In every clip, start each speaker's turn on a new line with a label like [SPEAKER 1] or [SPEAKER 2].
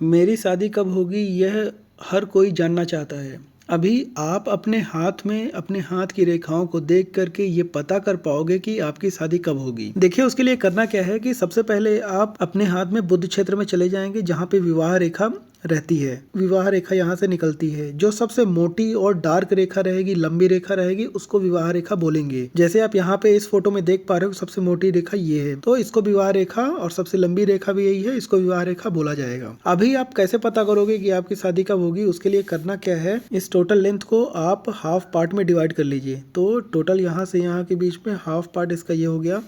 [SPEAKER 1] मेरी शादी कब होगी यह हर कोई जानना चाहता है। अभी आप अपने हाथ में अपने हाथ की रेखाओं को देख करके ये पता कर पाओगे कि आपकी शादी कब होगी। देखिए उसके लिए करना क्या है कि सबसे पहले आप अपने हाथ में बुध क्षेत्र में चले जाएंगे जहाँ पे विवाह रेखा रहती है। विवाह रेखा यहाँ से निकलती है। जो सबसे मोटी और डार्क रेखा रहेगी, लंबी रेखा रहेगी, उसको विवाह रेखा बोलेंगे। जैसे आप यहाँ पे इस फोटो में देख पा रहे हो, सबसे मोटी रेखा ये है, तो इसको विवाह रेखा, और सबसे लंबी रेखा भी यही है, इसको विवाह रेखा बोला जाएगा। अभी आप कैसे पता करोगे कि आपकी शादी कब होगी? उसके लिए करना क्या है, इस टोटल लेंथ को आप हाफ पार्ट में डिवाइड कर लीजिए। तो टोटल यहाँ से यहाँ के बीच में हाफ पार्ट इसका ये हो गया।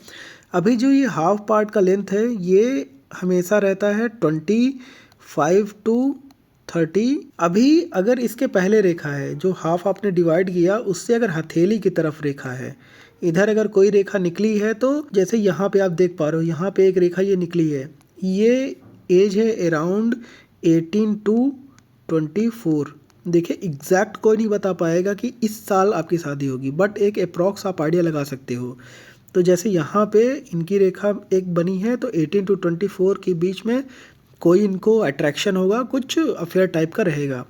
[SPEAKER 1] अभी जो ये हाफ पार्ट का लेंथ है ये हमेशा रहता है 25 टू 30। अभी अगर इसके पहले रेखा है, जो हाफ आपने डिवाइड किया उससे अगर हथेली की तरफ रेखा है, इधर अगर कोई रेखा निकली है, तो जैसे यहाँ पे आप देख पा रहे हो, यहाँ पे एक रेखा ये निकली है, ये एज है अराउंड 18 टू 24। देखिए एग्जैक्ट कोई नहीं बता पाएगा कि इस साल आपकी शादी होगी, बट एक अप्रॉक्स आप आइडिया लगा सकते हो। तो जैसे यहाँ पे इनकी रेखा एक बनी है, तो 18 टू 24 के बीच में कोई इनको अट्रैक्शन होगा, कुछ अफेयर टाइप का रहेगा।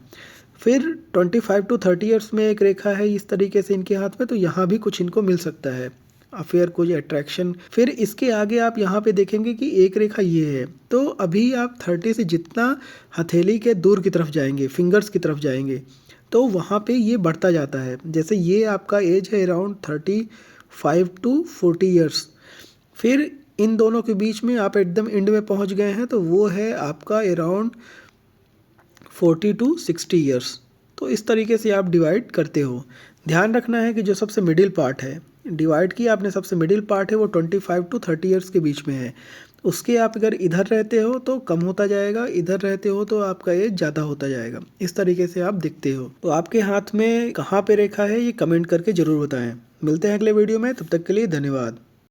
[SPEAKER 1] फिर 25 टू 30 ईयर्स में एक रेखा है इस तरीके से इनके हाथ में, तो यहाँ भी कुछ इनको मिल सकता है, अफेयर, कोई अट्रैक्शन। फिर इसके आगे आप यहाँ पे देखेंगे कि एक रेखा ये है। तो अभी आप 30 से जितना हथेली के दूर की तरफ जाएंगे, फिंगर्स की तरफ जाएंगे, तो वहाँ पे ये बढ़ता जाता है। जैसे ये आपका एज है अराउंड 35 टू 40 ईयर्स। फिर इन दोनों के बीच में आप एकदम एंड में पहुँच गए हैं, तो वो है आपका अराउंड 40 टू 60 ईयर्स। तो इस तरीके से आप डिवाइड करते हो। ध्यान रखना है कि जो सबसे मिडिल पार्ट है, डिवाइड किया आपने, सबसे मिडिल पार्ट है वो 25 टू 30 ईयर्स के बीच में है। उसके आप अगर इधर रहते हो तो कम होता जाएगा, इधर रहते हो तो आपका एज ज़्यादा होता जाएगा। इस तरीके से आप दिखते हो। तो आपके हाथ में कहाँ पे रेखा है ये कमेंट करके ज़रूर बताएं। मिलते हैं अगले वीडियो में, तब तक के लिए धन्यवाद।